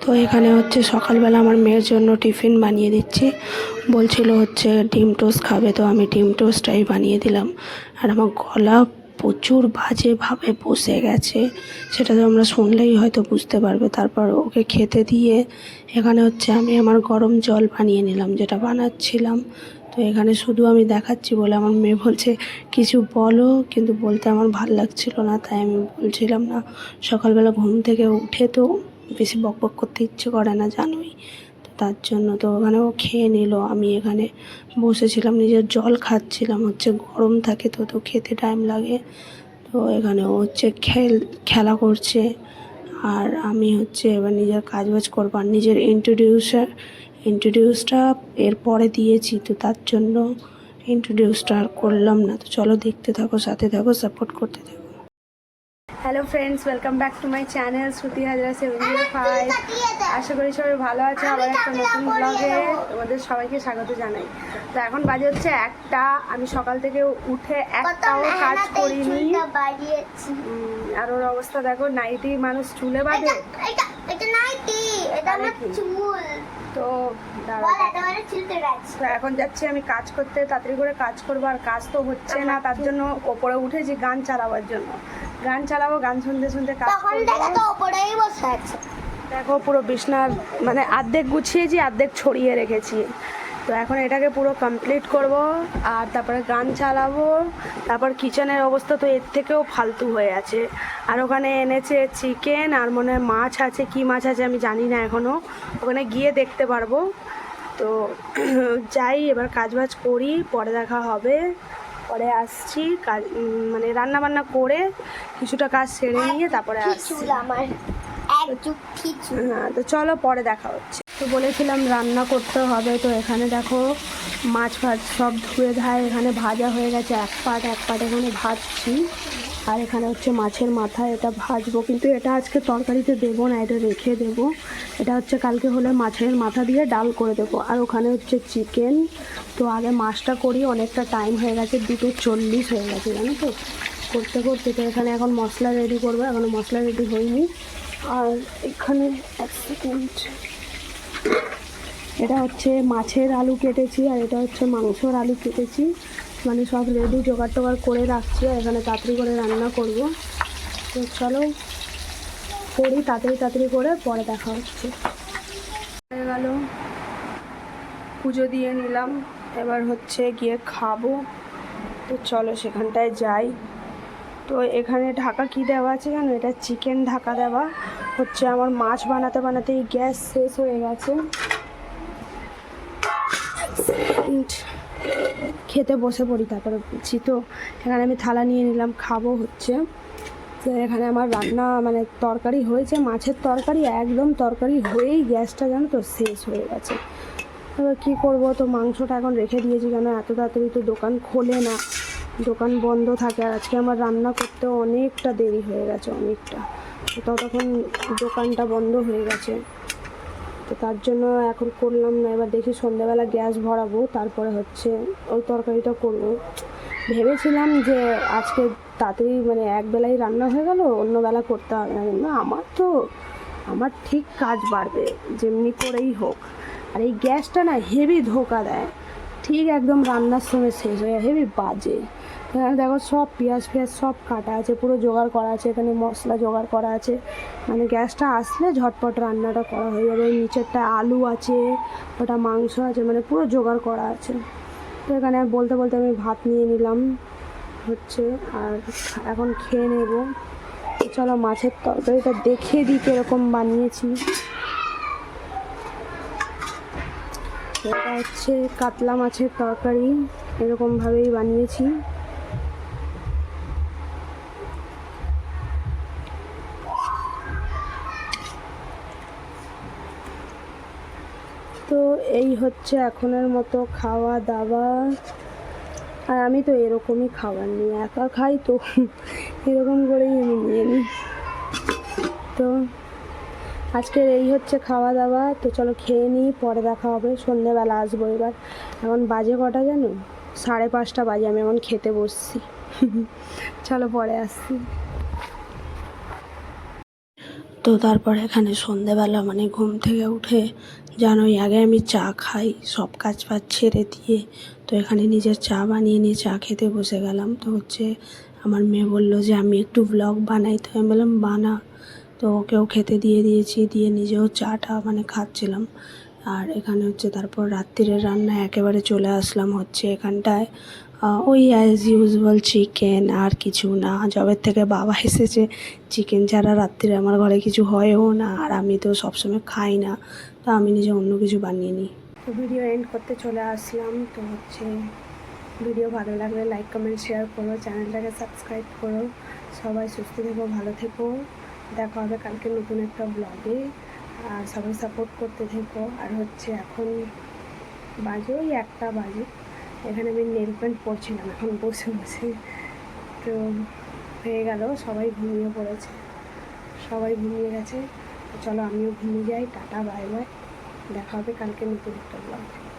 তো এখানে হচ্ছে সকালবেলা আমার মেয়ের জন্য টিফিন বানিয়ে দিচ্ছি। বলছিল হচ্ছে ডিম টোস্ট খাবে, তো আমি ডিম টোস্টটাই বানিয়ে দিলাম। আর আমার গলা প্রচুর বাজেভাবে বসে গেছে, সেটা তো আমরা শুনলেই হয়তো বুঝতে পারবে। তারপর ওকে খেতে দিয়ে এখানে হচ্ছে আমি আমার গরম জল বানিয়ে নিলাম, যেটা বানাচ্ছিলাম। তো এখানে শুধু আমি দেখাচ্ছি বলে আমার মেয়ে বলছে কিছু বলো, কিন্তু বলতে আমার ভাল লাগছিল না, তাই আমি বলছিলাম না। সকালবেলা ঘুম থেকে উঠে তো বেশি বকবক করতে ইচ্ছে করে না, জানোই তো। তার জন্য তো ওখানে ও খেয়ে নিল, আমি এখানে বসেছিলাম নিজের জল খাচ্ছিলাম। হচ্ছে গরম থাকে তো তো খেতে টাইম লাগে। তো এখানে ও হচ্ছে খেলা করছে, আর আমি হচ্ছে এবার নিজের কাজবাজ করবো। আর নিজের ইন্ট্রোডিউসটা এর পরে দিয়েছি, তো তার জন্য ইন্ট্রোডিউসটা আর করলাম না। তো চলো দেখতে থাকো, সাথে থাকো, সাপোর্ট করতে থাকো। Hello friends, welcome back to my channel Shruti Hazra 705। আশা করি সবাই ভালো আছে। আবার একটা নতুন ব্লগে তোমাদের সবাইকে স্বাগত জানাই। তো এখন বাজে হচ্ছে 1টা। আমি সকাল থেকে উঠে একটাও কাজ করিনি। আর ওর অবস্থা দেখো, নাইটি মানুষ চুলে বাঁধে। তো এখন যাচ্ছি আমি কাজ করতে, তাড়াতাড়ি করে কাজ করবো। আর কাজ তো হচ্ছে না, তার জন্য ওপরে উঠেছি গান চালাবার জন্য। গান চালাবো, গান শুনতে শুনতে কাজ করবো। দেখো পুরো বিছনার মানে অর্ধেক গুছিয়েছি, অর্ধেক ছড়িয়ে রেখেছি। তো এখন এটাকে পুরো কমপ্লিট করব, আর তারপরে গান চালাবো। তারপর কিচেনের অবস্থা তো এর থেকেও ফালতু হয়ে আছে। আর ওখানে এনেছে চিকেন, আর মনে হয় মাছ আছে, কি মাছ আছে আমি জানি না এখনও, ওখানে গিয়ে দেখতে পারবো। তো যাই, এবার কাজবাজ করি, পরে দেখা হবে। পরে আসছি, কাজ মানে রান্না বান্না করে কিছুটা কাজ সেরে নিয়ে তারপরে আসছি। হ্যাঁ, তো চলো পরে দেখা হচ্ছে। তো বলেছিলাম রান্না করতে হবে, তো এখানে দেখো মাছ সব ধুয়ে ধায় এখানে ভাজা হয়ে গেছে। এক পাট এখানে ভাজছি। আর এখানে হচ্ছে মাছের মাথা, এটা ভাজবো, কিন্তু এটা আজকে তরকারিতে দেবো না, এটা রেখে দেবো। এটা হচ্ছে কালকে হলে মাছের মাথা দিয়ে ডাল করে দেবো। আর ওখানে হচ্ছে চিকেন। তো আগে মাছটা করি, অনেকটা টাইম হয়ে গেছে, 2:40 হয়ে গেছে জানো তো করতে করতে। তো এখানে এখন মশলা রেডি করবো, এখনও মশলা রেডি হয়নি। আর এখানে এক সেকেন্ড, এটা হচ্ছে মাছের আলু কেটেছি, আর এটা হচ্ছে মাংসর আলু কেটেছি, মানে সব রেডি জোগাড় টোগাড় করে রাখছি। আর এখানে তাড়াতাড়ি করে রান্না করব। তো চলো করি তাড়াতাড়ি করে, পরে দেখা হচ্ছে। হয়ে গেল, পুজো দিয়ে নিলাম, এবার হচ্ছে গিয়ে খাবো। তো চলো সেখানটায় যাই। তো এখানে ঢাকা কি দেওয়া আছে জানো, এটা চিকেন ঢাকা দেওয়া হচ্ছে। আমার মাছ বানাতে বানাতেই গ্যাস শেষ হয়ে গেছে। খেতে বসে পড়ি, তারপরে বলছি। তো এখানে আমি থালা নিয়ে নিলাম, খাবো হচ্ছে। তো এখানে আমার রান্না মানে তরকারি হয়েছে, মাছের তরকারি, একদম তরকারি হয়েই গ্যাসটা জানো তো শেষ হয়ে গেছে। এবার কী করবো, তো মাংসটা এখন রেখে দিয়েছি, কেন এত তাড়াতাড়ি তো দোকান খোলে না, দোকান বন্ধ থাকে। আর আজকে আমার রান্না করতে অনেকটা দেরি হয়ে গেছে, অনেকটা। তো তখন দোকানটা বন্ধ হয়ে গেছে, তো তার জন্য এখন করলাম না। এবার দেখি সন্ধ্যাবেলা গ্যাস ভরাবো, তারপরে হচ্ছে ওই তরকারিটা করবো। ভেবেছিলাম যে আজকে তাড়াতাড়ি মানে একবেলাই রান্না হয়ে গেল, অন্য বেলা করতে হবে না। কিন্তু আমার ঠিক কাজ বাড়বে যেমনি করেই হোক। আর এই গ্যাসটা না হেভি ধোঁকা দেয়, ঠিক একদম রান্নার সময় শেষ হয়ে হেভি বাজে। এখানে দেখো সব পেঁয়াজ সব কাটা আছে, পুরো জোগাড় করা আছে, এখানে মশলা জোগাড় করা আছে। মানে গ্যাসটা আসলে ঝটপট রান্নাটা করা হয়ে যাবে। ওই নিচেরটা আলু আছে, ওটা মাংস আছে, মানে পুরো জোগাড় করা আছে। তো এখানে বলতে বলতে আমি ভাত নিয়ে নিলাম হচ্ছে, আর এখন খেয়ে নেব। চলো মাছের তরকারিটা দেখিয়ে দিই কীরকম বানিয়েছি। এটা হচ্ছে কাতলা মাছের তরকারি, এরকমভাবেই বানিয়েছি। তো এই হচ্ছে এখনের মতো খাওয়া দাওয়া। আর আমি তো এরকমই খাবার নিই, একা খাই তো এরকম করেই আমি নিয়ে নিই। তো আজকের এই হচ্ছে খাওয়া দাওয়া। তো চলো খেয়ে নিই, পরে দেখা হবে। সন্ধ্যেবেলা আসবো। এবার এখন বাজে কটা জানো, 5:30 বাজে, আমি এখন খেতে বসছি চলো পরে আসছি। তো তারপর এখানে সন্ধেবেলা মানে ঘুম থেকে উঠে জানোই আগে আমি চা খাই সব কাজ বাজ ছেড়ে দিয়ে। তো এখানে নিজের চা বানিয়ে নিয়ে চা খেতে বসে গেলাম। তো হচ্ছে আমার মেয়ে বললো যে আমি একটু ব্লগ বানাই, তো আমি বললাম বানা। তো ওকেও খেতে দিয়ে দিয়েছি, দিয়ে নিজেও চাটা মানে খাচ্ছিলাম। আর এখানে হচ্ছে তারপর রাত্রিরের রান্না একেবারে চলে আসলাম হচ্ছে এখানটায়। ওই অ্যাজ ইউজুয়াল চিকেন, আর কিছু না। যবের থেকে বাবা এসেছে চিকেন ছাড়া রাত্রিরে আমার ঘরে কিছু হয়ও না, আর আমি তো সবসময় খাই না, তো আমি নিজে অন্য কিছু বানিয়ে নিই। তো ভিডিও এন্ড করতে চলে আসলাম। তো হচ্ছে ভিডিও ভালো লাগলে লাইক কমেন্ট শেয়ার করো, চ্যানেলটাকে সাবস্ক্রাইব করো। সবাই সুস্থ থেকো, ভালো থেকো। দেখা হবে কালকে নতুন একটা ব্লগে। আর সবাই সাপোর্ট করতে থেকো। আর হচ্ছে এখন বাজে ওই 1টা বাজে। এখানে আমি নেল পেন্ট পরছিলাম এখন বসে বসে। তো হয়ে গেল, সবাই ঘুমিয়ে পড়েছে, সবাই ঘুমিয়ে গেছে। তো চলো আমিও ঘুমিয়ে যাই। Tata, bye bye. দেখা হবে কালকে নতুন একটা ব্লগ।